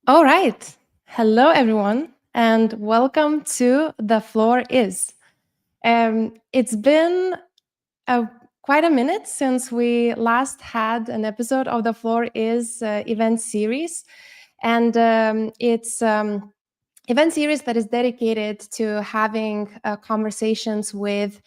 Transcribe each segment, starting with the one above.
All right. Hello, everyone, and welcome to The Floor Is. It's been a, quite a minute since we last had an episode of The Floor Is event series, and it's event series that is dedicated to having conversations with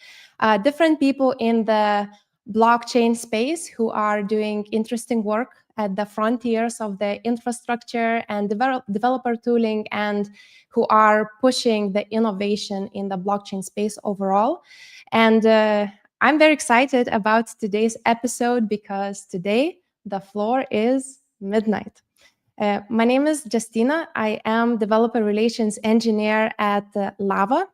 different people in the blockchain space who are doing interesting work at the frontiers of the infrastructure and developer tooling and who are pushing the innovation in the blockchain space overall. And I'm very excited about today's episode because today the floor is midnight. My name is Justina. I am developer relations engineer at Lava,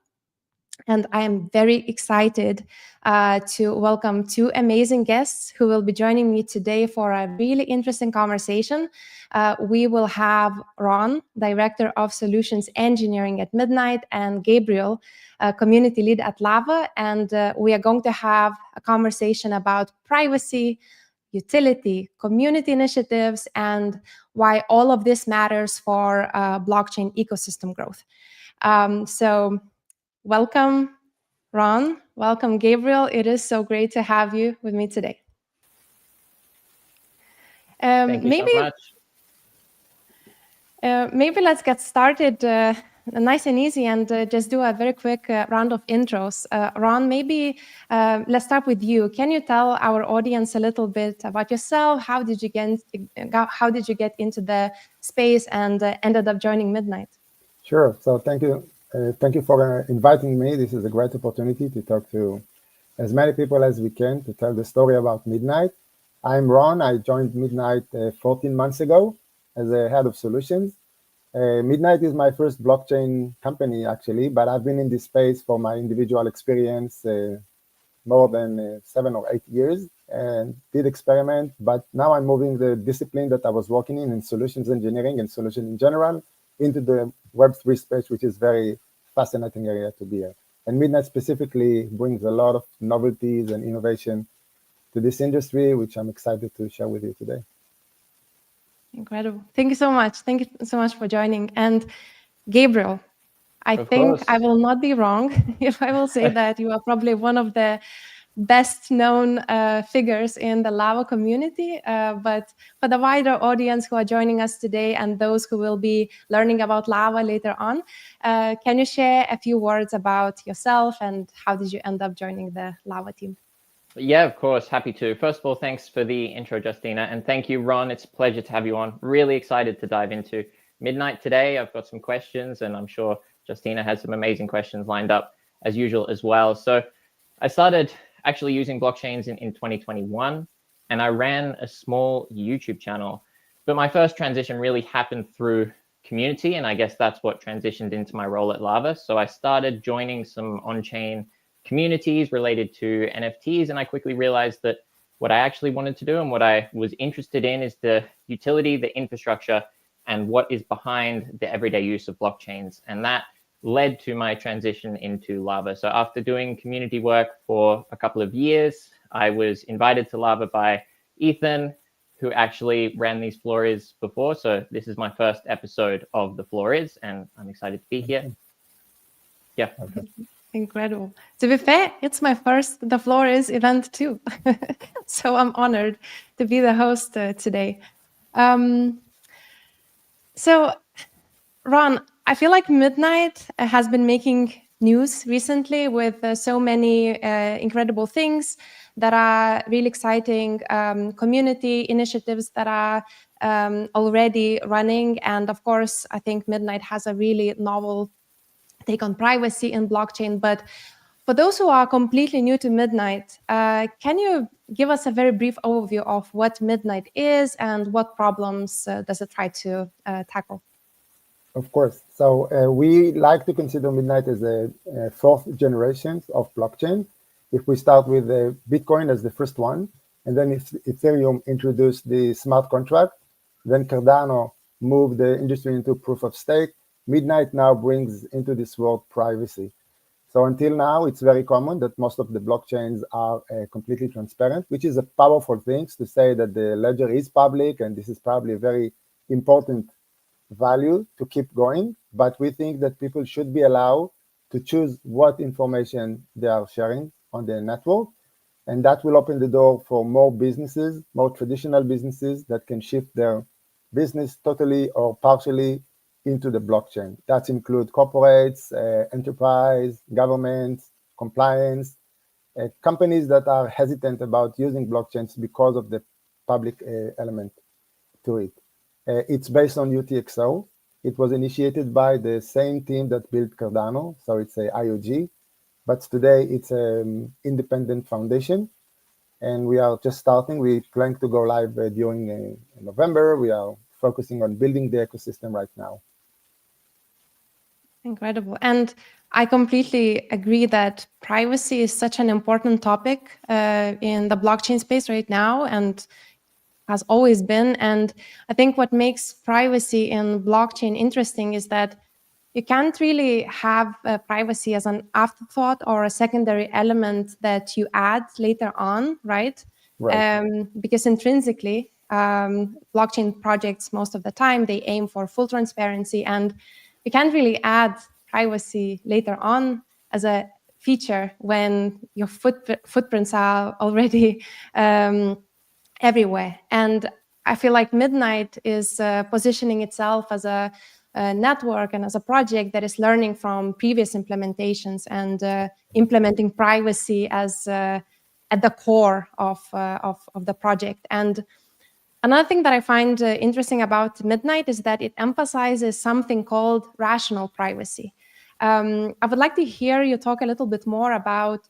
and I am very excited to welcome two amazing guests who will be joining me today for a really interesting conversation. We will have Ron, Director of Solutions Engineering at Midnight, and Gabriel, Community Lead at Lava, and we are going to have a conversation about privacy, utility, community initiatives, and why all of this matters for blockchain ecosystem growth. So welcome, Ron. Welcome, Gabriel. It is so great to have you with me today. Thank you so Maybe much. maybe let's get started nice and easy and just do a very quick round of intros. Ron, maybe let's start with you. Can you tell our audience a little bit about yourself? How did you get into the space and ended up joining Midnight? Sure. So thank you for inviting me. This is a great opportunity to talk to as many people as we can to tell the story about Midnight. I'm Ron. I joined Midnight 14 months ago as a head of solutions. Midnight is my first blockchain company, actually, but I've been in this space for my individual experience more than 7 or 8 years and did experiment. But now I'm moving the discipline that I was working in solutions engineering and solution in general into the Web3 space, which is very fascinating area to be in. And Midnight specifically brings a lot of novelties and innovation to this industry, which I'm excited to share with you today. Incredible. Thank you so much. Thank you so much for joining. And Gabriel, I Of think course. I will not be wrong if I will say that you are probably one of the best known figures in the Lava community. But for the wider audience who are joining us today and those who will be learning about Lava later on, can you share a few words about yourself and how did you end up joining the Lava team? Yeah, of course. Happy to. First of all, thanks for the intro, Justina. And thank you, Ron. It's a pleasure to have you on. Really excited to dive into Midnight today. I've got some questions, and I'm sure Justina has some amazing questions lined up as usual as well. So I started actually using blockchains in 2021, and I ran a small YouTube channel. But my first transition really happened through community, and I guess that's what transitioned into my role at Lava. So I started joining some on-chain communities related to NFTs. And I quickly realized that what I actually wanted to do and what I was interested in is the utility, the infrastructure, and what is behind the everyday use of blockchains. And that led to my transition into Lava. So after doing community work for a couple of years, I was invited to Lava by Ethan, who actually ran these Floor Is before. So this is my first episode of the Floor Is, and I'm excited to be here. Yeah. Okay. Incredible. To be fair, it's my first The Floor Is event too. So I'm honored to be the host today. So, Ron, I feel like Midnight has been making news recently with so many incredible things that are really exciting, community initiatives that are already running. And of course, I think Midnight has a really novel take on privacy in blockchain. But for those who are completely new to Midnight, can you give us a very brief overview of what Midnight is and what problems does it try to tackle? Of course. So we like to consider Midnight as a fourth generation of blockchain. If we start with Bitcoin as the first one, and then if Ethereum introduced the smart contract, then Cardano moved the industry into proof of stake. Midnight now brings into this world privacy. So until now, it's very common that most of the blockchains are completely transparent, which is a powerful thing to say that the ledger is public, and this is probably a very important value to keep going, but we think that people should be allowed to choose what information they are sharing on the network. And that will open the door for more businesses, more traditional businesses that can shift their business totally or partially into the blockchain. That includes corporates, enterprise, governments, compliance, companies that are hesitant about using blockchains because of the public element to it. It's based on UTXO. It was initiated by the same team that built Cardano, so it's a IOG, but today it's an independent foundation, and we are just starting. We plan to go live during November. We are focusing on building the ecosystem right now. Incredible. And I completely agree that privacy is such an important topic in the blockchain space right now, and has always been. And I think what makes privacy in blockchain interesting is that you can't really have privacy as an afterthought or a secondary element that you add later on, right? Because intrinsically, blockchain projects, most of the time, they aim for full transparency, and you can't really add privacy later on as a feature when your footprints are already everywhere. And I feel like Midnight is positioning itself as a network and as a project that is learning from previous implementations and implementing privacy as at the core of the project. And another thing that I find interesting about Midnight is that it emphasizes something called rational privacy. I would like to hear you talk a little bit more about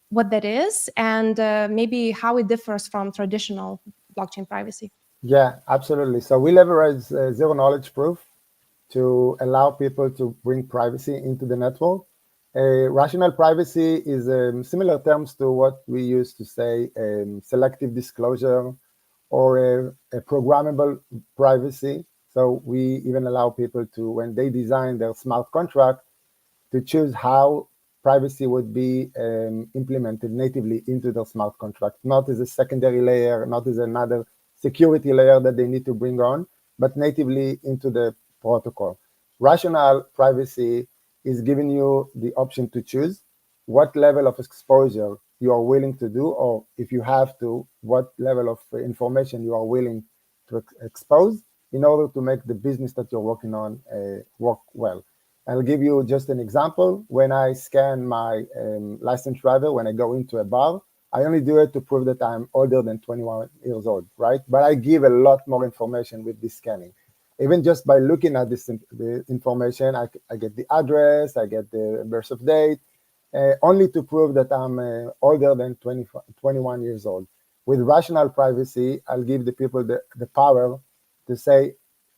what that is and maybe how it differs from traditional blockchain privacy. Yeah, absolutely. So we leverage zero knowledge proof to allow people to bring privacy into the network. Rational privacy is similar terms to what we used to say selective disclosure or a programmable privacy. So we even allow people to, when they design their smart contract, to choose how privacy would be implemented natively into their smart contract, not as a secondary layer, not as another security layer that they need to bring on, but natively into the protocol. Rational privacy is giving you the option to choose what level of exposure you are willing to do, or if you have to, what level of information you are willing to expose in order to make the business that you're working on work well. I'll give you just an example. When I scan my licensed driver, when I go into a bar, I only do it to prove that I'm older than 21 years old, right? But I give a lot more information with this scanning. Even just by looking at this the information, I get the address, I get the birth of date, only to prove that I'm older than 21 years old. With rational privacy, I'll give the people the power to say,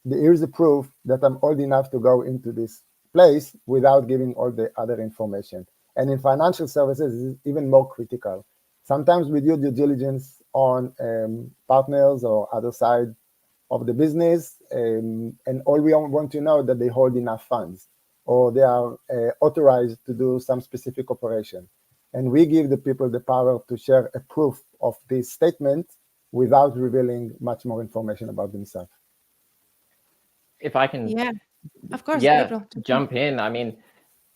here's the proof that I'm old enough to go into this place without giving all the other information. And in financial services, it's even more critical. Sometimes we do due diligence on partners or other side of the business, and all we want to know that they hold enough funds or they are authorized to do some specific operation. And we give the people the power to share a proof of this statement without revealing much more information about themselves. If I can, yeah, of course, yeah, Gabriel, jump in. I mean,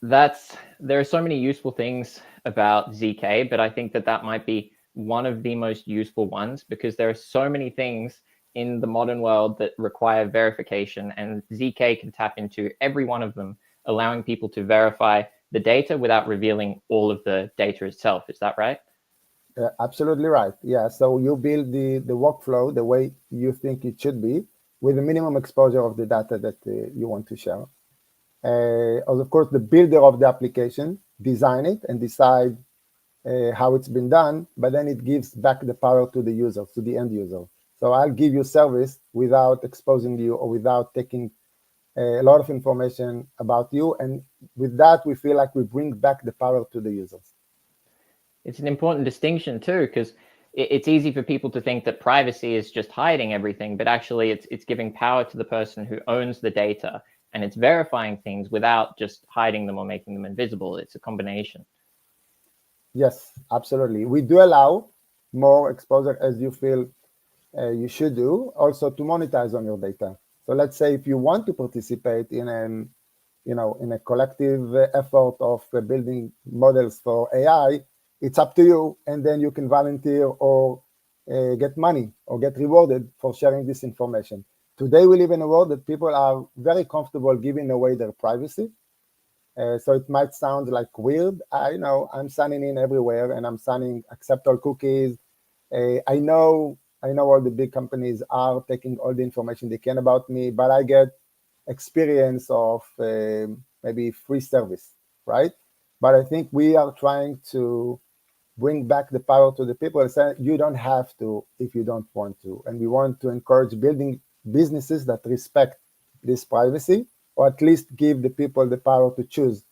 there are so many useful things about ZK, but I think that might be one of the most useful ones because there are so many things in the modern world that require verification, and ZK can tap into every one of them, allowing people to verify the data without revealing all of the data itself. Is that right? Absolutely right. Yeah. So you build the workflow the way you think it should be with the minimum exposure of the data that you want to share. Of course, the builder of the application design it and decide how it's been done, but then it gives back the power to the user, to the end user. So I'll give you service without exposing you or without taking a lot of information about you. And with that, we feel like we bring back the power to the users. It's an important distinction too, because it's easy for people to think that privacy is just hiding everything, but actually it's giving power to the person who owns the data, and it's verifying things without just hiding them or making them invisible. It's a combination. Yes, absolutely. We do allow more exposure as you feel you should do, also to monetize on your data. So let's say if you want to participate in a collective effort of building models for AI, it's up to you, and then you can volunteer or get money or get rewarded for sharing this information. Today, we live in a world that people are very comfortable giving away their privacy. So it might sound like weird. I know I'm signing in everywhere, and I'm signing accept all cookies. I know all the big companies are taking all the information they can about me, but I get experience of maybe free service, right? But I think we are trying to bring back the power to the people and say, you don't have to if you don't want to. And we want to encourage building businesses that respect this privacy, or at least give the people the power to choose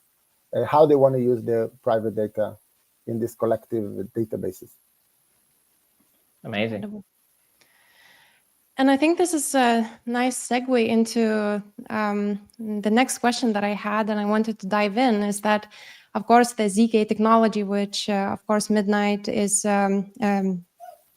how they want to use their private data in these collective databases. Amazing. Incredible. And I think this is a nice segue into the next question that I had, and I wanted to dive in, is that, of course, the ZK technology, which, of course, Midnight is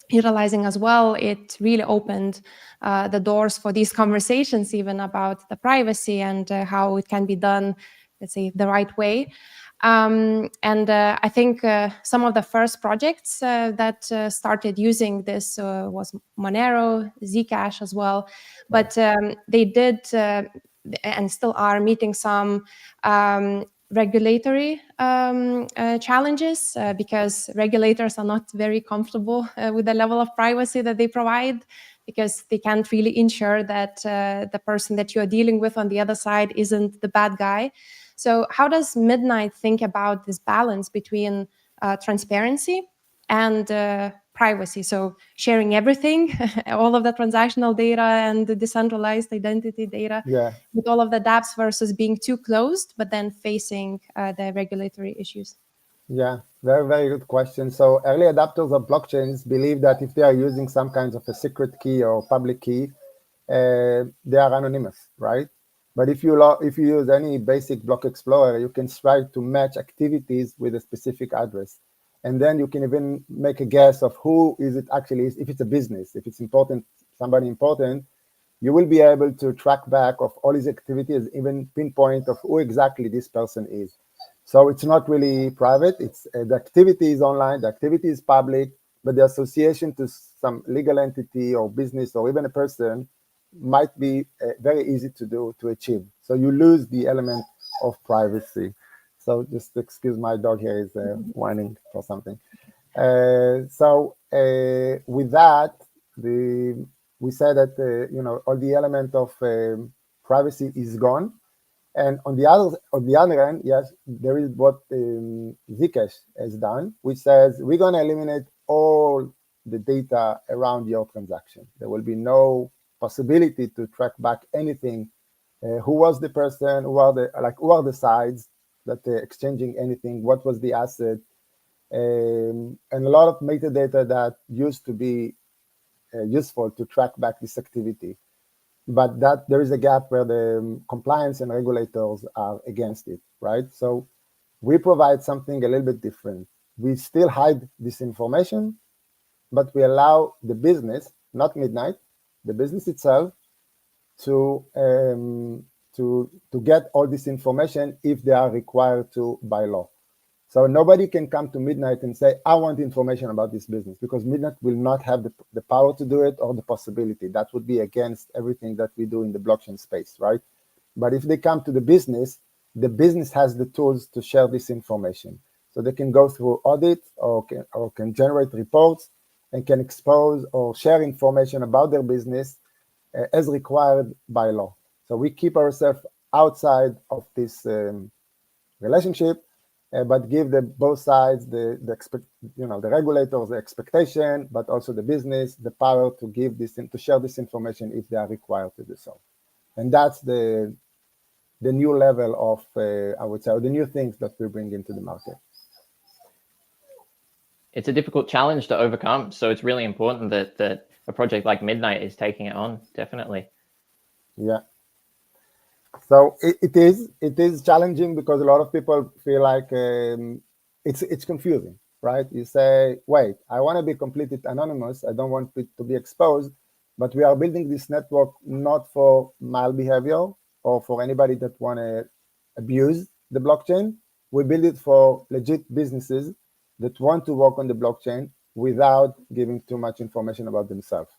utilizing as well, it really opened the doors for these conversations, even about the privacy and how it can be done, let's say, the right way. And I think some of the first projects that started using this was Monero, Zcash as well. But they did and still are meeting some regulatory challenges because regulators are not very comfortable with the level of privacy that they provide, because they can't really ensure that the person that you're dealing with on the other side isn't the bad guy. So how does Midnight think about this balance between transparency and privacy? So sharing everything, all of the transactional data and the decentralized identity data, with all of the dApps, versus being too closed, but then facing the regulatory issues? Yeah, very, very good question. So early adopters of blockchains believe that if they are using some kinds of a secret key or public key, they are anonymous, right? But if you use any basic block explorer, you can try to match activities with a specific address. And then you can even make a guess of who is it actually is. If it's a business, if it's important, somebody important, you will be able to track back of all his activities, even pinpoint of who exactly this person is. So it's not really private. It's the activity is online, the activity is public, but the association to some legal entity or business or even a person might be very easy to achieve. So you lose the element of privacy. So just excuse my dog here is whining for something. So with that, we said that all the element of privacy is gone. And on the other end, yes, there is what Zcash has done, which says we're going to eliminate all the data around your transaction. There will be no possibility to track back anything. Who was the person? Who are the sides that they're exchanging anything? What was the asset? And a lot of metadata that used to be useful to track back this activity. But that there is a gap where the compliance and regulators are against it, right? So we provide something a little bit different. We still hide this information, but we allow the business, not Midnight, the business itself, to get all this information if they are required to by law. So nobody can come to Midnight and say, I want information about this business, because Midnight will not have the power to do it or the possibility. That would be against everything that we do in the blockchain space, right? But if they come to the business has the tools to share this information. So they can go through audit or can generate reports and can expose or share information about their business as required by law. So we keep ourselves outside of this relationship, but give both sides the regulators the expectation, but also the business the power to give this to share this information if they are required to do so. And that's the new level of I would say, or the new things that we bring into the market. It's a difficult challenge to overcome, so it's really important that a project like Midnight is taking it on. Definitely. Yeah. So it is challenging because a lot of people feel like it's confusing, right? You say, wait, I want to be completely anonymous. I don't want it to be exposed, but we are building this network not for malbehavior or for anybody that want to abuse the blockchain. We build it for legit businesses that want to work on the blockchain without giving too much information about themselves.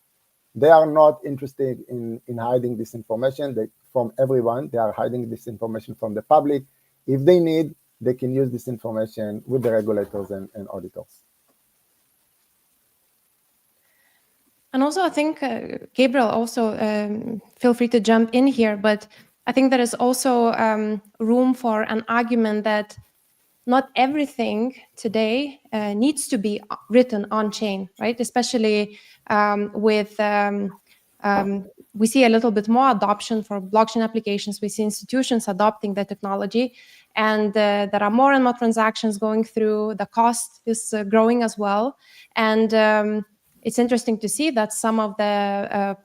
They are not interested in hiding this information from everyone. They are hiding this information from the public. If they need, they can use this information with the regulators and auditors. And also, I think, Gabriel, also feel free to jump in here, but I think there is also room for an argument that not everything today needs to be written on chain, right? Especially we see a little bit more adoption for blockchain applications. We see institutions adopting the technology, and there are more and more transactions going through. The cost is growing as well, and it's interesting to see that some of the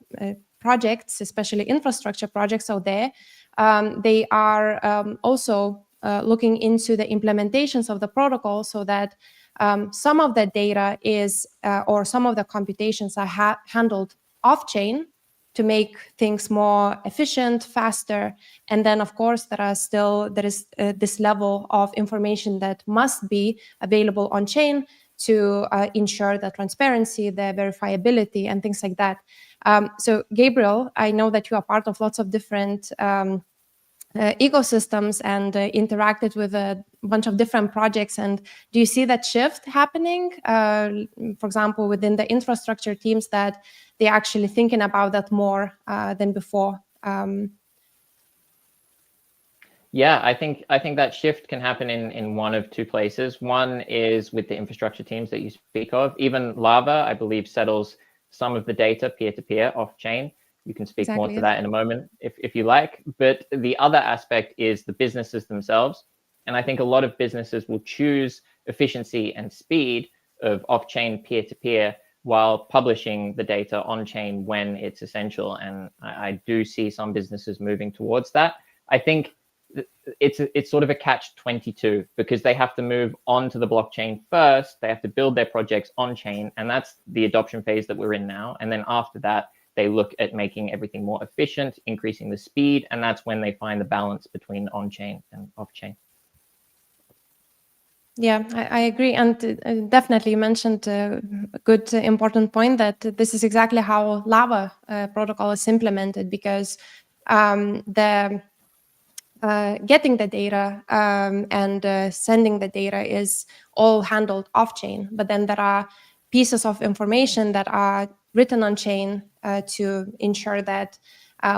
projects, especially infrastructure projects out there, they are also looking into the implementations of the protocol so that some of the data is or some of the computations are handled off-chain to make things more efficient, faster. And then, of course, there is this level of information that must be available on chain to ensure the transparency, the verifiability, and things like that. So, Gabriel, I know that you are part of lots of different ecosystems and interacted with a bunch of different projects. And do you see that shift happening, for example, within the infrastructure teams, that they're actually thinking about that more than before? Yeah, I think that shift can happen in one of two places. One is with the infrastructure teams that you speak of. Even Lava, I believe, settles some of the data peer-to-peer off-chain. You can speak more to that in a moment if you like. But the other aspect is the businesses themselves. And I think a lot of businesses will choose efficiency and speed of off-chain peer-to-peer while publishing the data on-chain when it's essential. And I do see some businesses moving towards that. I think it's sort of a catch-22 because they have to move onto the blockchain first. They have to build their projects on-chain, and that's the adoption phase that we're in now. And then after that, they look at making everything more efficient, increasing the speed, and that's when they find the balance between on-chain and off-chain. Yeah, I agree. And definitely you mentioned a good, important point that this is exactly how Lava protocol is implemented, because getting the data and sending the data is all handled off-chain. But then there are pieces of information that are written on chain to ensure that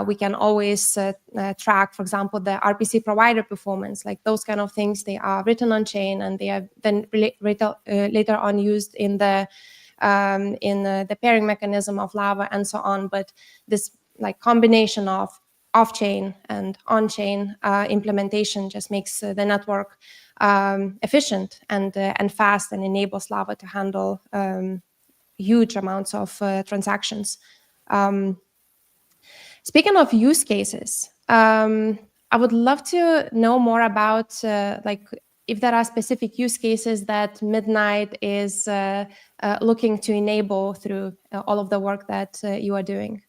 we can always track, for example, the RPC provider performance, like those kind of things. They are written on chain, and they are then later on used in the pairing mechanism of Lava and so on. But this like combination of off-chain and on-chain implementation just makes the network efficient and fast, and enables Lava to handle huge amounts of transactions. Speaking of use cases, I would love to know more about like if there are specific use cases that Midnight is looking to enable through all of the work that you are doing.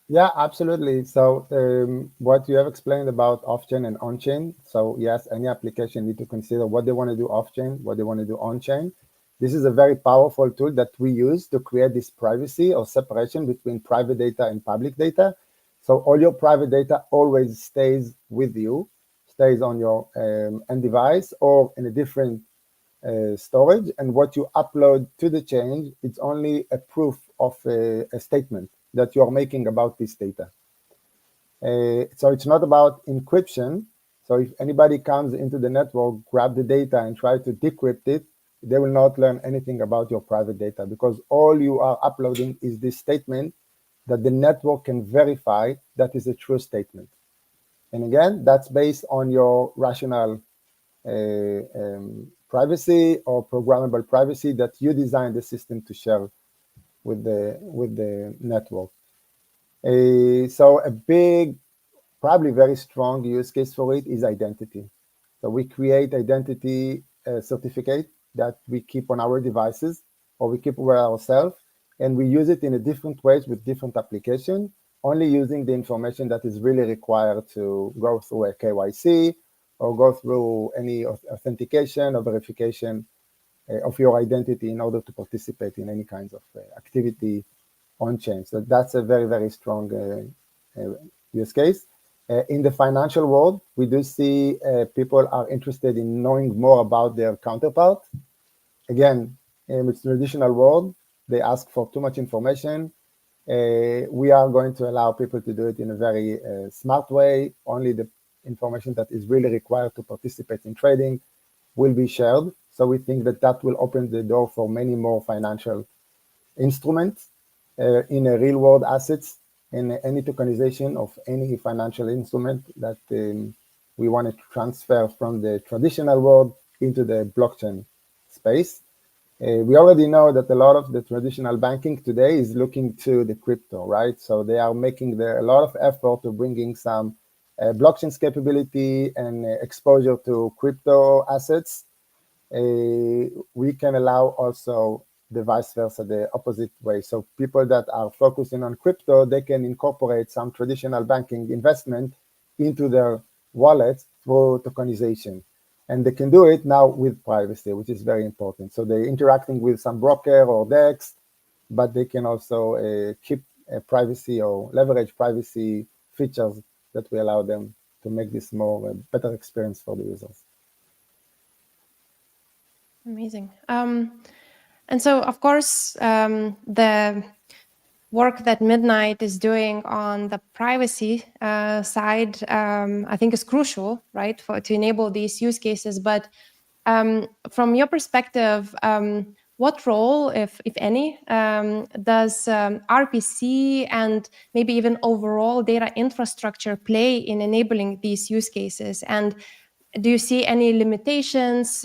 Yeah, absolutely. So what you have explained about off-chain and on-chain. So yes, any application need to consider what they want to do off-chain, what they want to do on-chain. This is a very powerful tool that we use to create this privacy or separation between private data and public data. So all your private data always stays with you, stays on your end device or in a different storage. And what you upload to the chain, it's only a proof of a statement that you are making about this data. So it's not about encryption. So if anybody comes into the network, grab the data and try to decrypt it, they will not learn anything about your private data, because all you are uploading is this statement that the network can verify that is a true statement. And again, that's based on your rational privacy or programmable privacy that you design the system to share with the network. So a big, probably very strong use case for it is identity. So we create identity certificate that we keep on our devices or we keep with ourselves. and we use it in a different ways with different applications, only using the information that is really required to go through a KYC or go through any authentication or verification of your identity in order to participate in any kinds of activity on chain. So that's a very, very strong use case. In the financial world, we do see people are interested in knowing more about their counterpart. Again, in the traditional world, they ask for too much information. We are going to allow people to do it in a very smart way. Only the information that is really required to participate in trading will be shared. So we think that that will open the door for many more financial instruments in a real world assets and any tokenization of any financial instrument that we wanted to transfer from the traditional world into the blockchain space. We already know that a lot of the traditional banking today is looking to the crypto, right? So they are making a lot of effort to bringing some blockchain's capability and exposure to crypto assets. We can allow also the vice versa, the opposite way. So people that are focusing on crypto, they can incorporate some traditional banking investment into their wallets through tokenization. And they can do it now with privacy, which is very important. So they're interacting with some broker or DEX, but they can also keep privacy or leverage privacy features that will allow them to make this more a better experience for the users. Amazing. And so, of course, the work that Midnight is doing on the privacy side, I think is crucial, right, to enable these use cases. But from your perspective, what role, if any, does RPC and maybe even overall data infrastructure play in enabling these use cases? And do you see any limitations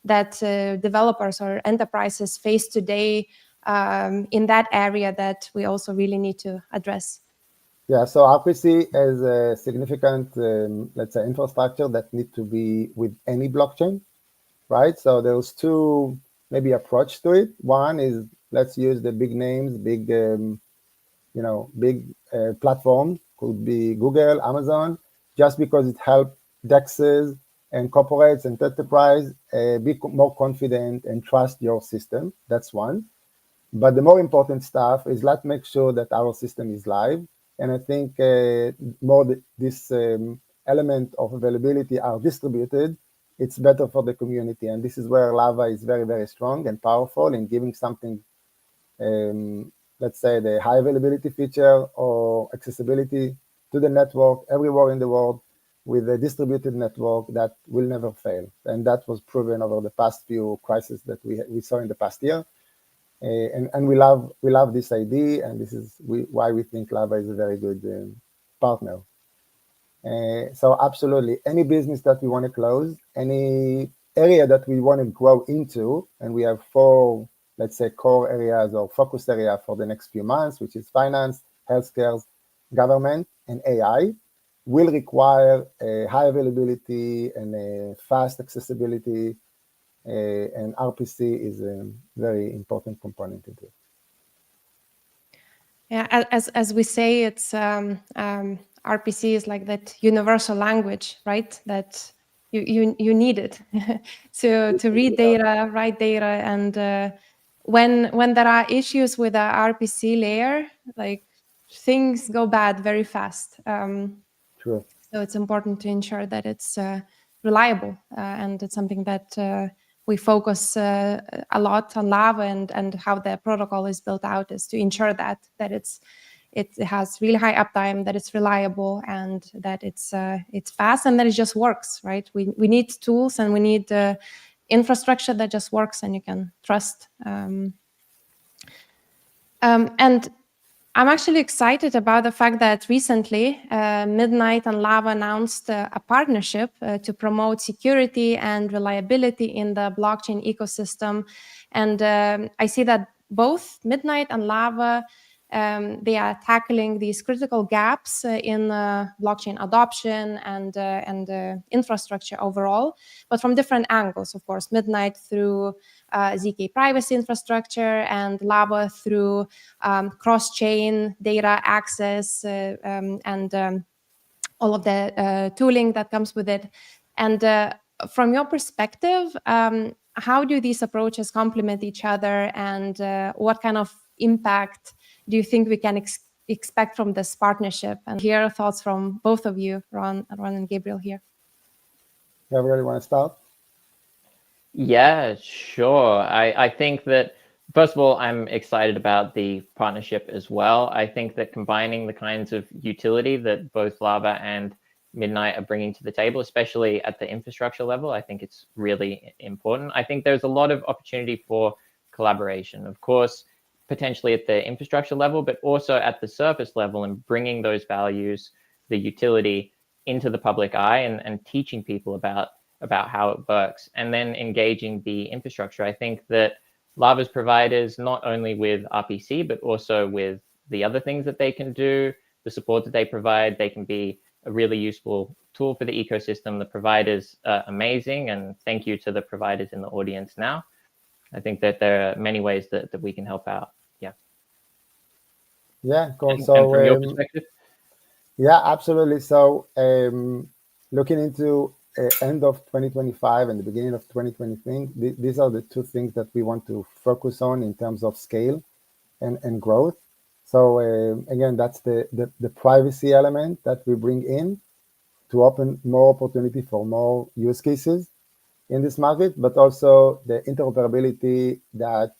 that developers or enterprises face today in that area that we also really need to address? Yeah, so RPC is a significant, let's say, infrastructure that need to be with any blockchain, right? So there's two maybe approach to it. One is let's use the big names, big, big platform, could be Google, Amazon, just because it helps DEXs and corporates and enterprise be more confident and trust your system. That's one. But the more important stuff is let's make sure that our system is live. And I think this element of availability are distributed, it's better for the community. And this is where Lava is very, very strong and powerful in giving something, let's say, the high availability feature or accessibility to the network everywhere in the world with a distributed network that will never fail. And that was proven over the past few crises that we saw in the past year. And we love this idea, and this is why we think Lava is a very good partner. So absolutely, any business that we want to close, any area that we want to grow into, and we have 4, let's say, core areas or focus area for the next few months, which is finance, healthcare, government, and AI, will require a high availability and a fast accessibility. And RPC is a very important component into it. Yeah, as we say, it's RPC is like that universal language, right? That you need it to read data, write data, and when there are issues with the RPC layer, like things go bad very fast. True. So it's important to ensure that it's reliable, and it's something that we focus a lot on Lava and how the protocol is built out is to ensure that it has really high uptime, that it's reliable, and that it's fast, and that it just works, right? We need tools and we need infrastructure that just works and you can trust. And I'm actually excited about the fact that recently Midnight and Lava announced a partnership to promote security and reliability in the blockchain ecosystem. And I see that both Midnight and Lava They are tackling these critical gaps in blockchain adoption and infrastructure overall, but from different angles, of course. Midnight through ZK privacy infrastructure, and Lava through cross-chain data access and all of the tooling that comes with it. And from your perspective, how do these approaches complement each other, and what kind of impact do you think we can expect from this partnership? And hear thoughts from both of you, Ron and Gabriel here. Gabriel, you want to start? Yeah, sure. I think that, first of all, I'm excited about the partnership as well. I think that combining the kinds of utility that both Lava and Midnight are bringing to the table, especially at the infrastructure level, I think it's really important. I think there's a lot of opportunity for collaboration, of course, potentially at the infrastructure level, but also at the surface level, and bringing those values, the utility, into the public eye, and teaching people about how it works, and then engaging the infrastructure. I think that Lava's providers, not only with RPC, but also with the other things that they can do, the support that they provide, they can be a really useful tool for the ecosystem. The providers are amazing, and thank you to the providers in the audience now. I think that there are many ways that we can help out. Yeah. Yeah, cool. And So from your perspective? yeah, absolutely. So looking into end of 2025 and the beginning of 2023, these are the two things that we want to focus on in terms of scale and growth. So again, that's the privacy element that we bring in to open more opportunity for more use cases in this market, but also the interoperability that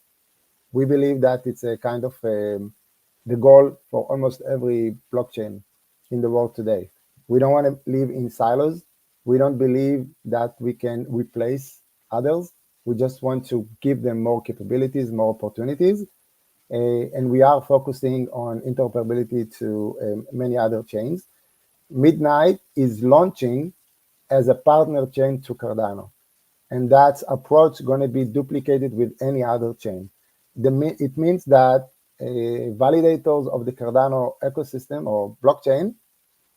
we believe that it's a kind of the goal for almost every blockchain in the world today. We don't want to live in silos. We don't believe that we can replace others. We just want to give them more capabilities, more opportunities. And we are focusing on interoperability to many other chains. Midnight is launching as a partner chain to Cardano. And that approach going to be duplicated with any other chain. It means that validators of the Cardano ecosystem or blockchain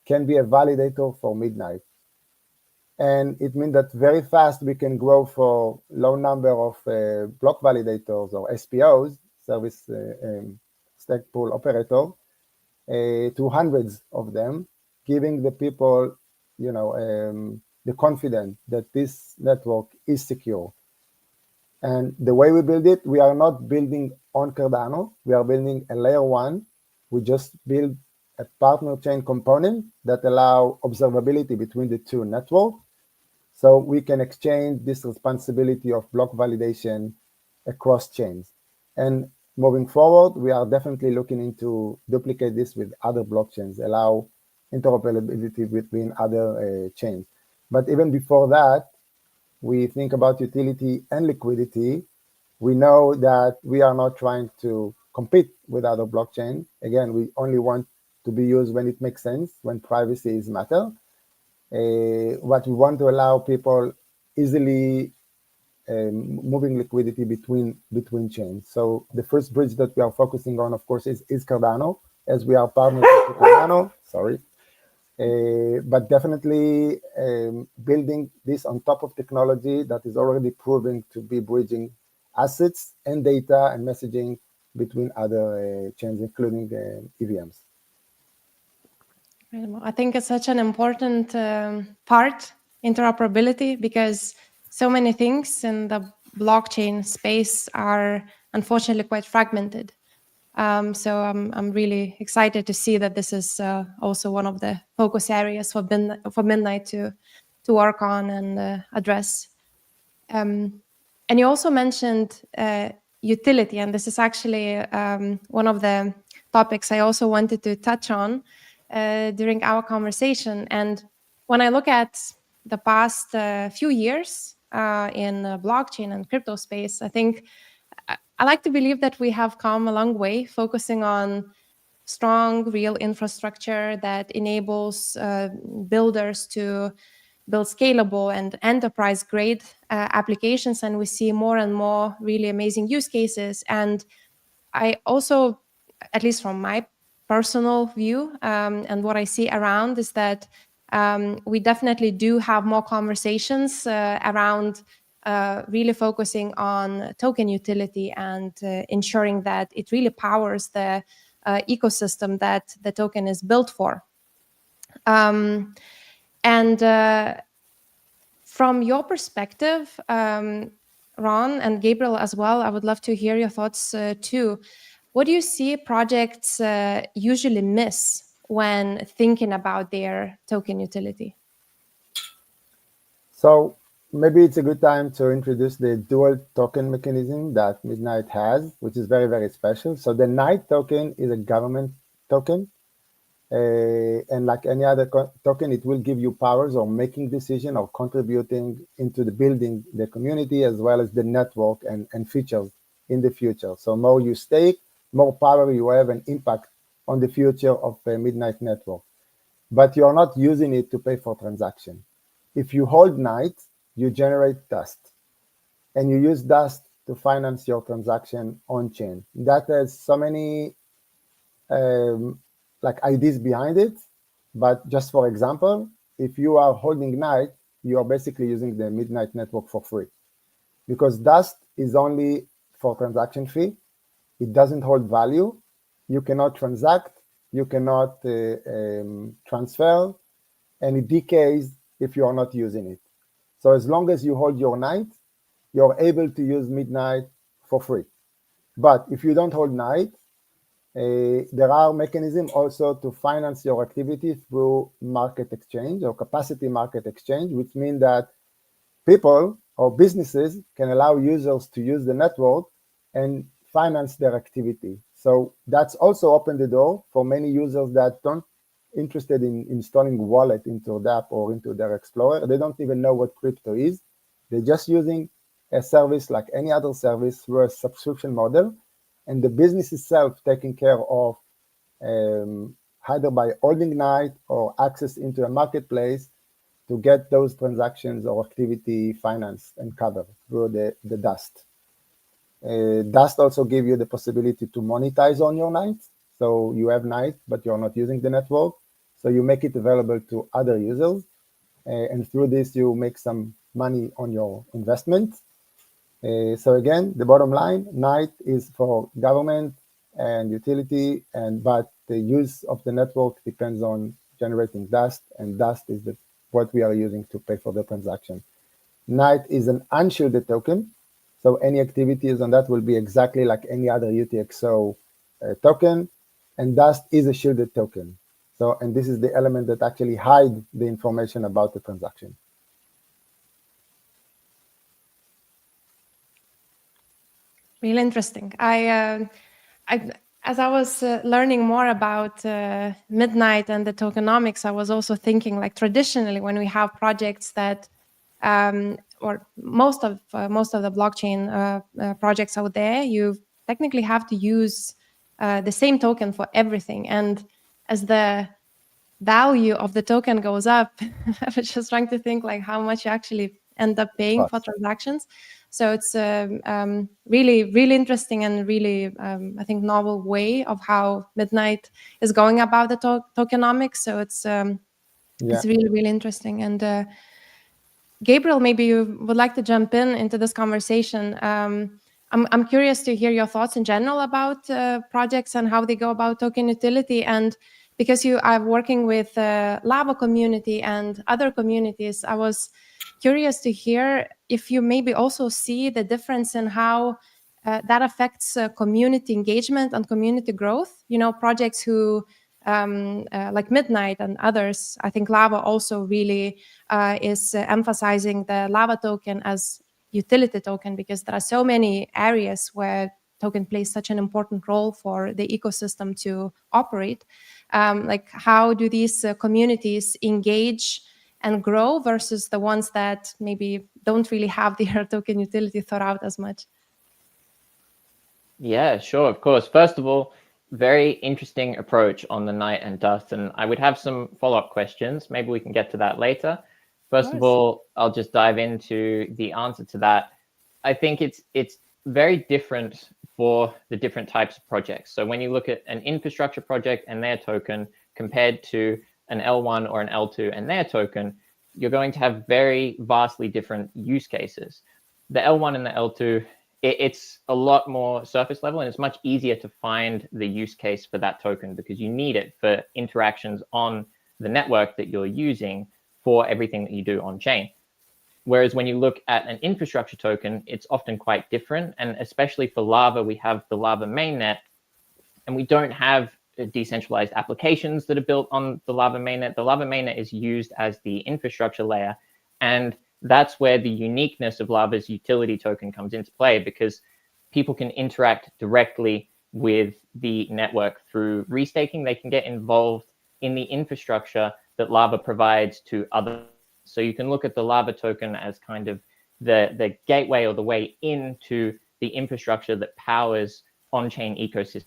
can be a validator for Midnight. And it means that very fast we can grow for low number of block validators or SPOs, service stack pool operator, to hundreds of them, giving the people, the confidence that this network is secure. And the way we build it, we are not building on Cardano. We are building a layer one. We just build a partner chain component that allow observability between the two networks. So we can exchange this responsibility of block validation across chains. And moving forward, we are definitely looking into duplicate this with other blockchains, allow interoperability between other chains. But even before that, we think about utility and liquidity. We know that we are not trying to compete with other blockchains. Again, we only want to be used when it makes sense, when privacy is matter. What we want to allow people easily moving liquidity between chains. So the first bridge that we are focusing on, of course, is Cardano, as we are partners with Cardano. Sorry. But definitely building this on top of technology that is already proving to be bridging assets and data and messaging between other chains, including EVMs. I think it's such an important part, interoperability, because so many things in the blockchain space are unfortunately quite fragmented. So I'm really excited to see that this is also one of the focus areas for Midnight to work on and address. And you also mentioned utility, and this is actually one of the topics I also wanted to touch on during our conversation. And when I look at the past few years in blockchain and crypto space, I think I like to believe that we have come a long way, focusing on strong, real infrastructure that enables builders to build scalable and enterprise-grade applications. And we see more and more really amazing use cases. And I also at least from my personal view and what I see around, is that we definitely do have more conversations around really focusing on token utility and ensuring that it really powers the ecosystem that the token is built for. And from your perspective, Ron and Gabriel as well, I would love to hear your thoughts too. What do you see projects usually miss when thinking about their token utility? So maybe it's a good time to introduce the dual token mechanism that Midnight has, which is very, very special. So the Night token is a government token. And like any other token, it will give you powers or making decision or contributing into the building the community as well as the network and features in the future. So more you stake, more power you have and impact on the future of the Midnight network. But you're not using it to pay for transaction. If you hold Night, you generate dust. And you use dust to finance your transaction on chain. That has so many like ideas behind it. But just for example, if you are holding Night, you are basically using the Midnight network for free, because dust is only for transaction fee. It doesn't hold value. You cannot transact. You cannot transfer, and it decays if you are not using it. So as long as you hold your Night, you're able to use Midnight for free. But if you don't hold Night, there are mechanisms also to finance your activity through market exchange or capacity market exchange, which means that people or businesses can allow users to use the network and finance their activity. So that's also opened the door for many users that don't interested in installing wallet into the app or into their Explorer. They don't even know what crypto is. They're just using a service like any other service through a subscription model, and the business itself taking care of either by holding Night or access into a marketplace to get those transactions or activity financed and covered through the dust. Dust also give you the possibility to monetize on your Night. So you have Night, but you're not using the network. So you make it available to other users. And through this, you make some money on your investment. So again, the bottom line, Night is for government and utility, but the use of the network depends on generating dust, and dust is what we are using to pay for the transaction. Night is an unshielded token, so any activities on that will be exactly like any other UTXO token, and dust is a shielded token. So, and this is the element that actually hides the information about the transaction. Really interesting. As I was learning more about Midnight and the tokenomics, I was also thinking, like, traditionally when we have projects that, or most of the blockchain projects out there, you technically have to use the same token for everything. And as the value of the token goes up, I was just trying to think like how much you actually end up paying for transactions. So it's really, really interesting and really, I think, novel way of how Midnight is going about the tokenomics. So it's really, really interesting. And Gabriel, maybe you would like to jump into this conversation. I'm curious to hear your thoughts in general about projects and how they go about token utility. And because you are working with Lava community and other communities, I was curious to hear if you maybe also see the difference in how that affects community engagement and community growth. You know, projects who like Midnight and others, I think Lava also really is emphasizing the Lava token as utility token, because there are so many areas where token plays such an important role for the ecosystem to operate. Like, how do these communities engage and grow versus the ones that maybe don't really have their token utility thought out as much? Yeah, sure, of course. First of all, very interesting approach on the Night and dust, and I would have some follow-up questions. Maybe we can get to that later. First of all, I'll just dive into the answer to that. I think it's very different for the different types of projects. So when you look at an infrastructure project and their token compared to an L1 or an L2 and their token, you're going to have very vastly different use cases. The L1 and the L2, it's a lot more surface level, and it's much easier to find the use case for that token because you need it for interactions on the network that you're using for everything that you do on chain. Whereas when you look at an infrastructure token, it's often quite different. And especially for Lava, we have the Lava mainnet, and we don't have decentralized applications that are built on the Lava mainnet. The Lava mainnet is used as the infrastructure layer. And that's where the uniqueness of Lava's utility token comes into play, because people can interact directly with the network through restaking. They can get involved in the infrastructure that Lava provides to other. So you can look at the Lava token as kind of the gateway or the way into the infrastructure that powers on-chain ecosystem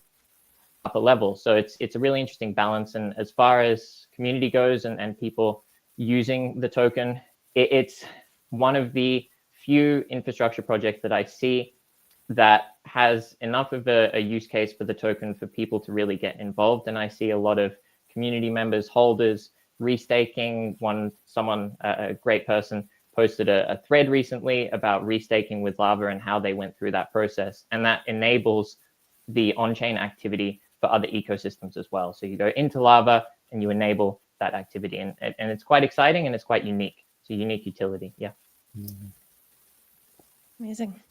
upper level. So it's a really interesting balance. And as far as community goes and people using the token, it's one of the few infrastructure projects that I see that has enough of a use case for the token for people to really get involved. And I see a lot of community members, holders, restaking. Someone, a great person, posted a thread recently about restaking with Lava and how they went through that process. And that enables the on-chain activity for other ecosystems as well. So you go into Lava and you enable that activity. And it's quite exciting and it's quite unique. It's a unique utility. Yeah. Amazing.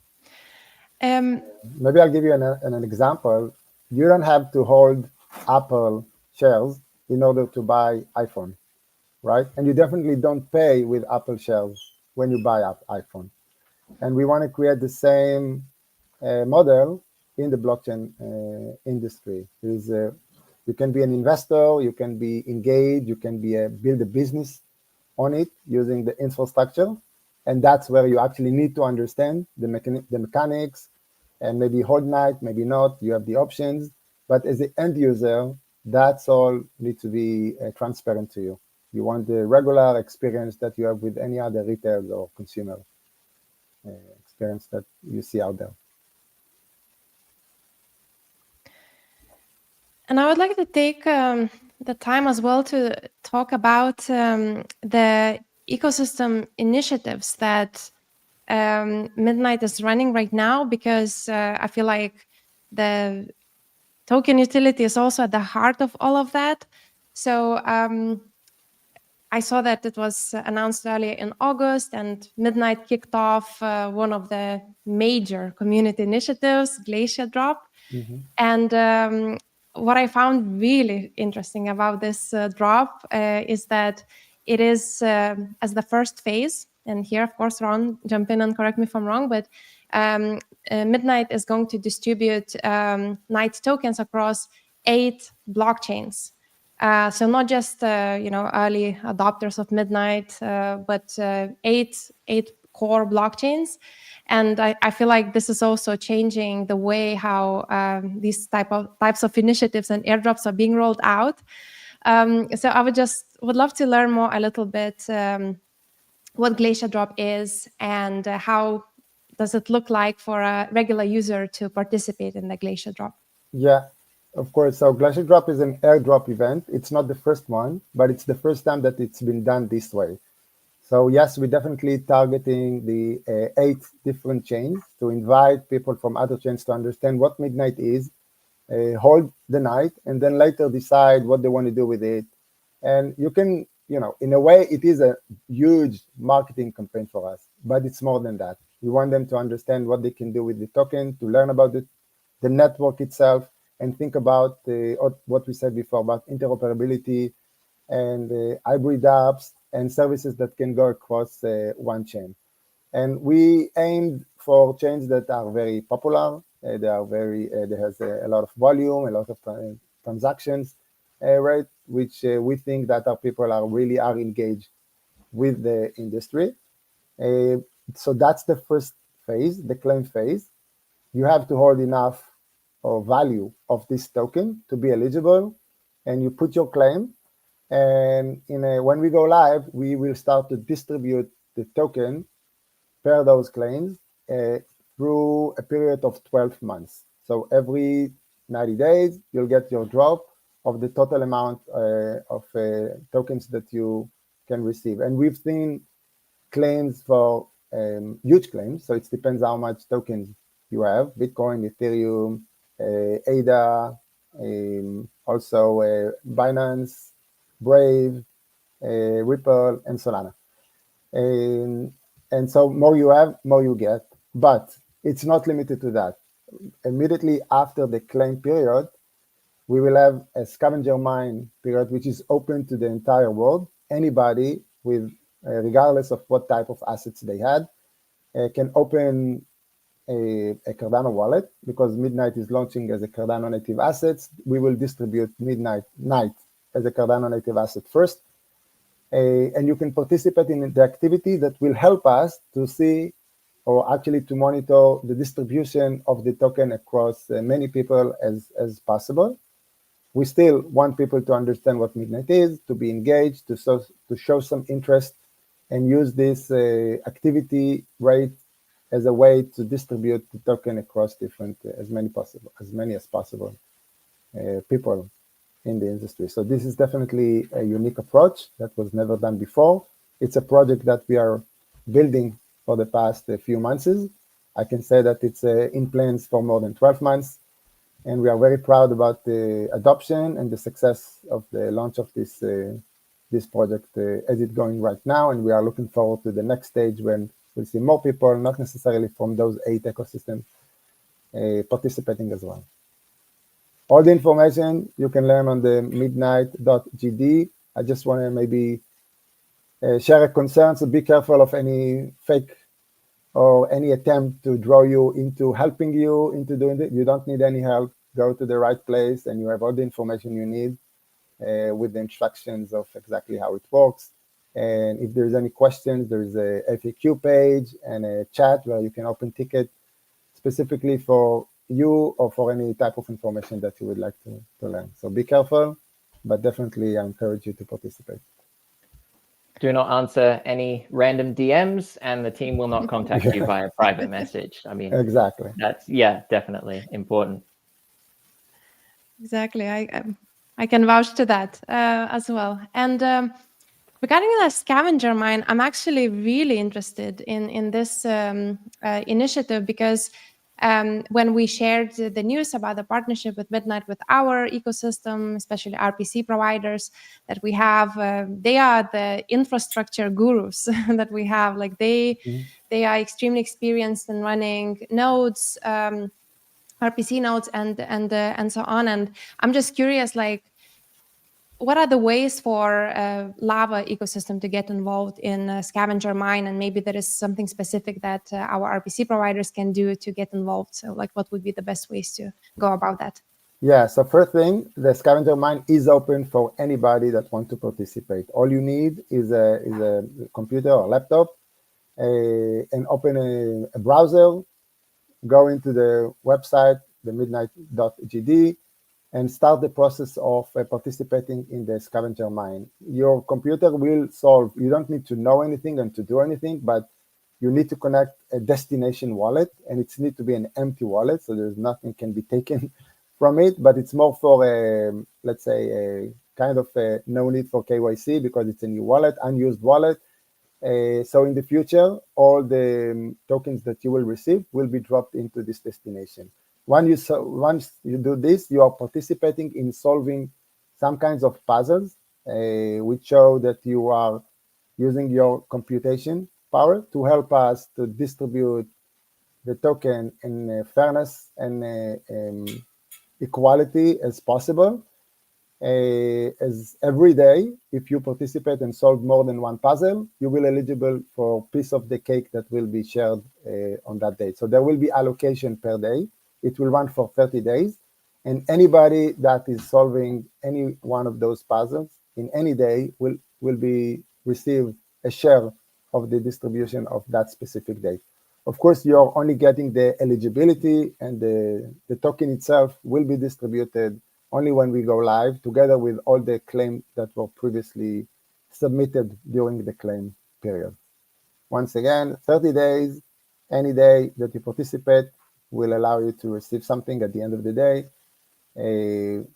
Maybe I'll give you an example. You don't have to hold Apple shares in order to buy iPhone, right? And you definitely don't pay with Apple shares when you buy iPhone. And we want to create the same model in the blockchain industry. You can be an investor, you can be engaged, you can build a business on it using the infrastructure. And that's where you actually need to understand the mechanics, and maybe hold night, maybe not. You have the options. But as the end user, that's all needs to be transparent to you. You want the regular experience that you have with any other retail or consumer experience that you see out there. And I would like to take the time as well to talk about the ecosystem initiatives that Midnight is running right now, because I feel like the token utility is also at the heart of all of that. So I saw that it was announced earlier in August, and Midnight kicked off one of the major community initiatives, Glacier Drop. Mm-hmm. And what I found really interesting about this drop is that it is as the first phase. And here, of course, Ron, jump in and correct me if I'm wrong, but Midnight is going to distribute Night tokens across 8 blockchains. So not just early adopters of Midnight, but 8 core blockchains. And I feel like this is also changing the way how these types of initiatives and airdrops are being rolled out. So I would love to learn more a little bit what Glacier Drop is, and how does it look like for a regular user to participate in the Glacier Drop? Yeah, of course. So Glacier Drop is an airdrop event. It's not the first one, but it's the first time that it's been done this way. So yes, we're definitely targeting the 8 different chains to invite people from other chains to understand what Midnight is, hold the night, and then later decide what they want to do with it. And you can, in a way, it is a huge marketing campaign for us, but it's more than that. We want them to understand what they can do with the token, to learn about the network itself, and think about what we said before about interoperability and hybrid apps and services that can go across one chain. And we aimed for chains that are very popular. They has a lot of volume, a lot of transactions, right? Which we think that our people are engaged with the industry. So that's the first phase, the claim phase. You have to hold enough or value of this token to be eligible, and you put your claim. And when we go live, we will start to distribute the token per those claims through a period of 12 months. So every 90 days, you'll get your drop of the total amount of tokens that you can receive. And we've seen claims for huge claims. So it depends how much tokens you have: Bitcoin, Ethereum, ADA, also Binance, Brave, Ripple, and Solana. And so more you have, more you get. But it's not limited to that. Immediately after the claim period, we will have a scavenger mine period, which is open to the entire world. Anybody with, regardless of what type of assets they had, can open a Cardano wallet, because Midnight is launching as a Cardano native asset. We will distribute Midnight as a Cardano native asset first. And you can participate in the activity that will help us to see, or actually to monitor, the distribution of the token across many people as possible. We still want people to understand what Midnight is, to be engaged, to show some interest, and use this activity rate as a way to distribute the token across different, as many as possible people in the industry. So this is definitely a unique approach that was never done before. It's a project that we are building for the past few months. I can say that it's in plans for more than 12 months. And we are very proud about the adoption and the success of the launch of this project as it's going right now. And we are looking forward to the next stage when we'll see more people, not necessarily from those 8 ecosystems, participating as well. All the information you can learn on the midnight.gd. I just want to maybe share a concern, so be careful of any fake or any attempt to draw you into helping you into doing it. You don't need any help. Go to the right place and you have all the information you need with the instructions of exactly how it works. And if there's any questions, there's a FAQ page and a chat where you can open ticket specifically for you or for any type of information that you would like to learn. So be careful, but definitely I encourage you to participate. Do not answer any random DMs, and the team will not contact you via private message. I mean, exactly. That's, definitely important. Exactly. I can vouch to that as well. And regarding the scavenger mine, I'm actually really interested in this initiative, because when we shared the news about the partnership with Midnight with our ecosystem, especially RPC providers that we have, they are the infrastructure gurus that we have. Like they are extremely experienced in running nodes, RPC nodes, and so on. And I'm just curious, like, what are the ways for Lava ecosystem to get involved in a scavenger mine? And maybe there is something specific that our RPC providers can do to get involved. So like, what would be the best ways to go about that? Yeah, so first thing, the scavenger mine is open for anybody that wants to participate. All you need is a computer or laptop, and open a browser, go into the website, the midnight.gd, and start the process of participating in the scavenger mine. Your computer will solve, you don't need to know anything and to do anything, but you need to connect a destination wallet, and it needs to be an empty wallet, so there's nothing can be taken from it, but it's more for, let's say, a kind of no need for KYC, because it's a new wallet, unused wallet. So in the future, all the tokens that you will receive will be dropped into this destination. Once you do this, you are participating in solving some kinds of puzzles, which show that you are using your computation power to help us to distribute the token in fairness and equality as possible. As every day, if you participate and solve more than one puzzle, you will eligible for a piece of the cake that will be shared on that day. So there will be allocation per day. It will run for 30 days. And anybody that is solving any one of those puzzles in any day will receive a share of the distribution of that specific day. Of course, you're only getting the eligibility, and the token itself will be distributed only when we go live, together with all the claims that were previously submitted during the claim period. Once again, 30 days, any day that you participate will allow you to receive something at the end of the day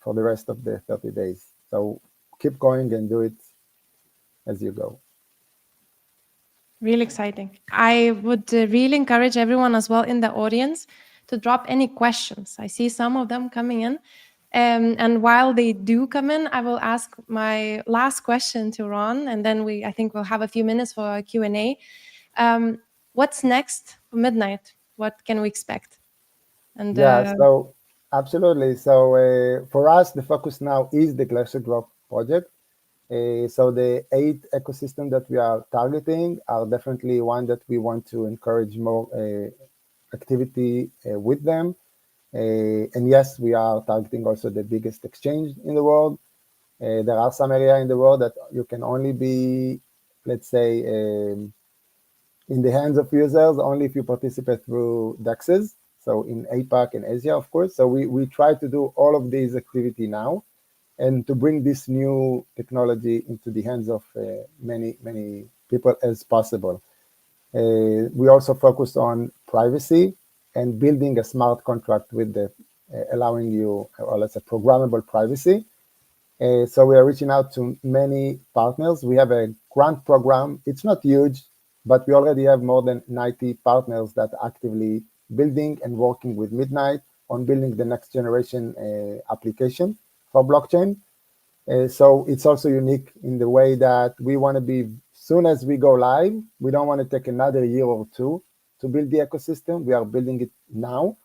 for the rest of the 30 days. So keep going and do it as you go. Really exciting. I would really encourage everyone as well in the audience to drop any questions. I see some of them coming in. And while they do come in, I will ask my last question to Ron, and then I think we'll have a few minutes for a Q&A. What's next for Midnight? What can we expect? And yeah, so absolutely. So for us, the focus now is the Glacier Growth project. So the 8 ecosystems that we are targeting are definitely one that we want to encourage more activity with them. And yes, we are targeting also the biggest exchange in the world. There are some areas in the world that you can only be, let's say, in the hands of users only if you participate through DEXs. So in APAC and Asia, of course. So we try to do all of these activity now, and to bring this new technology into the hands of many people as possible. We also focus on privacy and building a smart contract with the allowing you, or let's say, programmable privacy. So we are reaching out to many partners. We have a grant program. It's not huge, but we already have more than 90 partners that are actively building and working with Midnight on building the next generation application for blockchain. So it's also unique in the way that we want to be, soon as we go live, we don't want to take another year or two to build the ecosystem. We are building it now.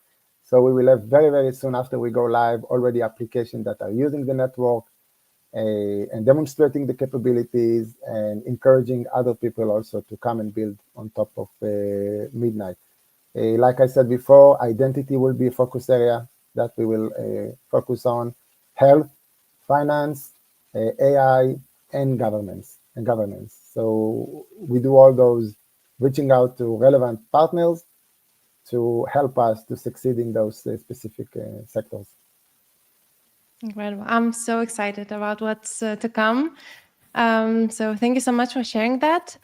So we will have very soon after we go live already applications that are using the network and demonstrating the capabilities and encouraging other people also to come and build on top of Midnight. Like I said before, identity will be a focus area that we will focus on, health, finance, AI, and governance. So we do all those, reaching out to relevant partners to help us to succeed in those specific sectors. Incredible. I'm so excited about what's to come. So thank you so much for sharing that.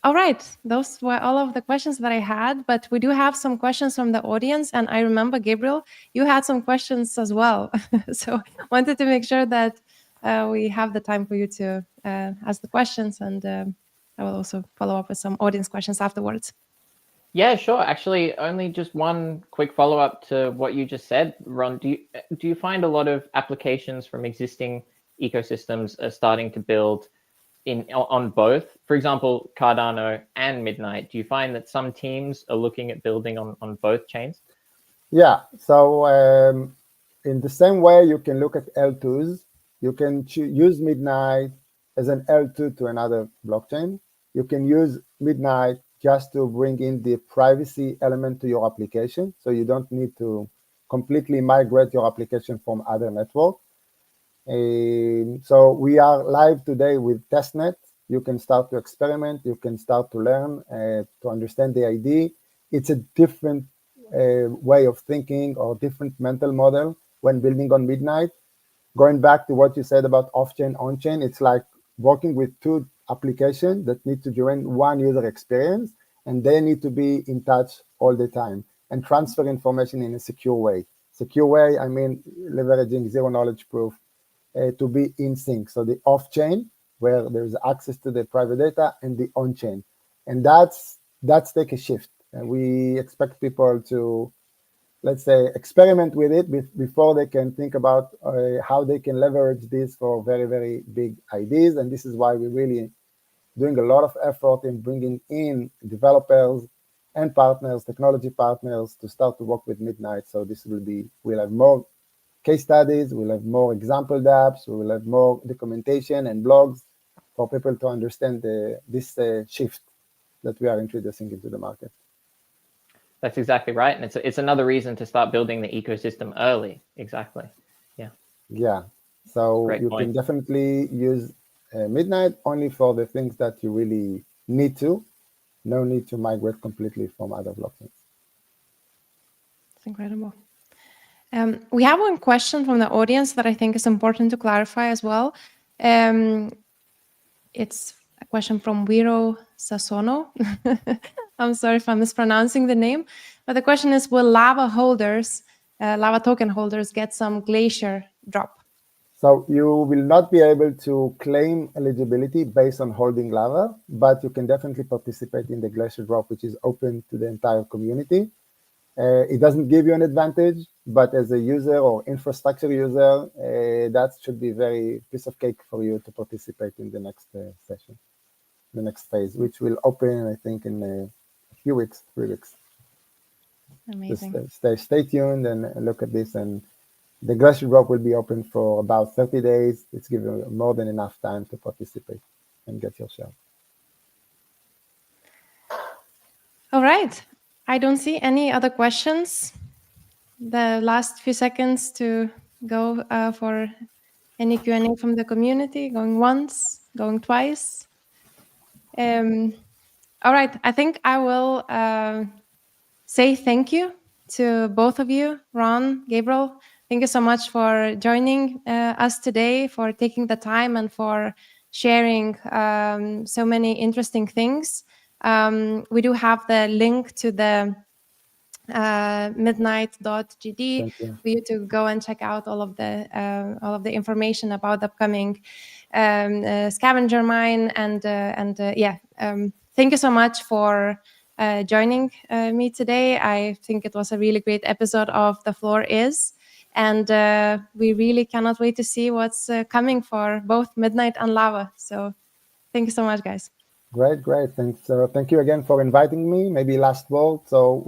All right, those were all of the questions that I had, but we do have some questions from the audience. And I remember, Gabriel, you had some questions as well. So wanted to make sure that we have the time for you to ask the questions, and I will also follow up with some audience questions afterwards. Yeah, sure. Actually, only just one quick follow-up to what you just said, Ron. Do you find a lot of applications from existing ecosystems are starting to build on both? For example, Cardano and Midnight. Do you find that some teams are looking at building on both chains? Yeah. So in the same way you can look at L2s, you can use Midnight as an L2 to another blockchain. You can use Midnight just to bring in the privacy element to your application. So you don't need to completely migrate your application from other network. So we are live today with testnet. You can start to experiment. You can start to learn, to understand the ID. It's a different way of thinking or different mental model when building on Midnight. Going back to what you said about off-chain, on-chain, it's like working with two applications that need to join one user experience, and they need to be in touch all the time and transfer information in a secure way. Secure way, I mean leveraging zero-knowledge proof to be in sync. So the off-chain, where there's access to the private data, and the on-chain. And that's take a shift. And we expect people to, let's say, experiment with it before they can think about how they can leverage this for very big ideas. And this is why we're really doing a lot of effort in bringing in developers and partners, technology partners, to start to work with Midnight. So this we'll have more case studies, we'll have more example dApps, we will have more documentation and blogs for people to understand this shift that we are introducing into the market. That's exactly right. And it's another reason to start building the ecosystem early. Exactly. Yeah. Yeah. So Great you point. can definitely use Midnight only for the things that you really need to. No need to migrate completely from other blockchains. It's incredible. We have one question from the audience that I think is important to clarify as well. It's a question from Wiro Sasono. I'm sorry if I'm mispronouncing the name, but the question is, will lava holders, lava token holders, get some glacier drop? So you will not be able to claim eligibility based on holding lava, but you can definitely participate in the glacier drop, which is open to the entire community. It doesn't give you an advantage, but as a user or infrastructure user, that should be very piece of cake for you to participate in the next session, the next phase, which will open, I think, in a few weeks, 3 weeks. Amazing. Just stay tuned and look at this. And the glacier drop will be open for about 30 days. It's giving you more than enough time to participate and get your share. All right. I don't see any other questions. The last few seconds to go for any Q&A from the community, going once, going twice. All right. I think I will say thank you to both of you, Ron, Gabriel. Thank you so much for joining us today, for taking the time and for sharing so many interesting things. We do have the link to the midnight.gd for you to go and check out all of the information about the upcoming scavenger mine. Thank you so much for joining me today. I think it was a really great episode of The Floor Is, and we really cannot wait to see what's coming for both Midnight and Lava. So thank you so much, guys. Great. Thanks. Thank you again for inviting me. Maybe last word. So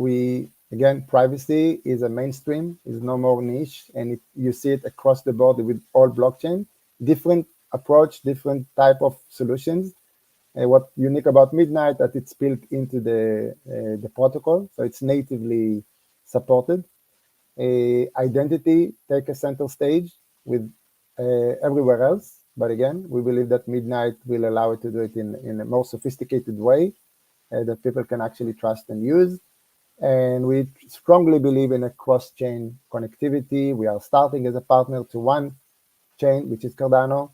again, privacy is a mainstream, is no more niche, and you see it across the board with all blockchain. Different approach, different type of solutions. What's unique about Midnight that it's built into the protocol, so it's natively supported. Identity take a center stage with everywhere else. But again, we believe that Midnight will allow it to do it in a more sophisticated way that people can actually trust and use. And we strongly believe in a cross-chain connectivity. We are starting as a partner to one chain, which is Cardano,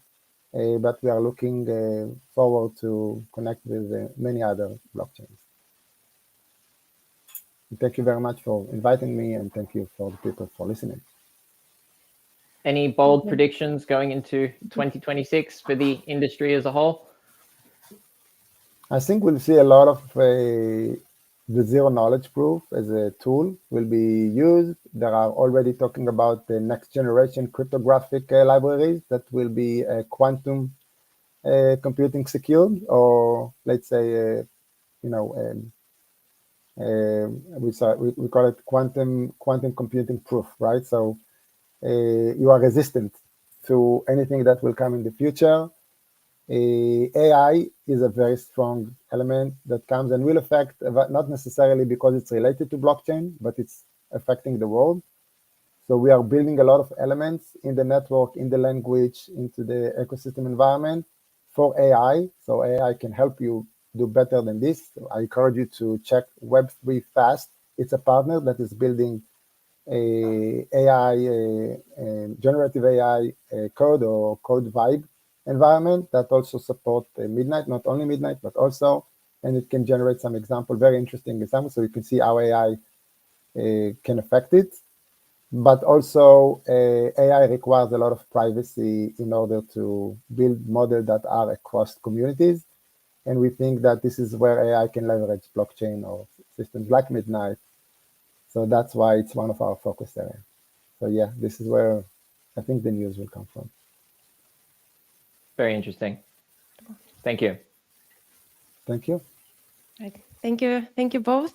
but we are looking forward to connect with many other blockchains. And thank you very much for inviting me, and thank you for the people for listening. Any bold predictions going into 2026 for the industry as a whole? I think we'll see a lot of the zero knowledge proof as a tool will be used. There are already talking about the next generation cryptographic libraries that will be quantum computing secured, or let's say, we call it quantum computing proof, right? So you are resistant to anything that will come in the future. AI is a very strong element that comes and will affect, not necessarily because it's related to blockchain, but it's affecting the world. So we are building a lot of elements in the network, in the language, into the ecosystem environment for AI. So AI can help you do better than this. I encourage you to check Web3 Fast. It's a partner that is building generative AI code or code vibe environment that also support Midnight, not only Midnight, but also, and it can generate some example, very interesting examples, so you can see how AI can affect it. But also AI requires a lot of privacy in order to build models that are across communities. And we think that this is where AI can leverage blockchain or systems like Midnight. So that's why it's one of our focus areas. So yeah, this is where I think the news will come from. Very interesting. Thank you. Thank you. Right. Thank you. Thank you both.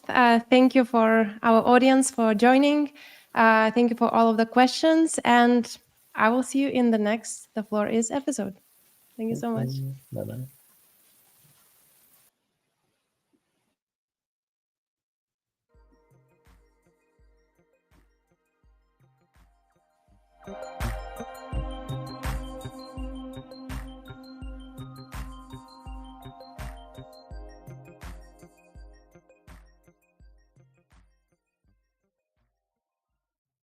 Thank you for our audience for joining. Thank you for all of the questions. And I will see you in the next The Floor Is episode. Thank you so much. Bye-bye.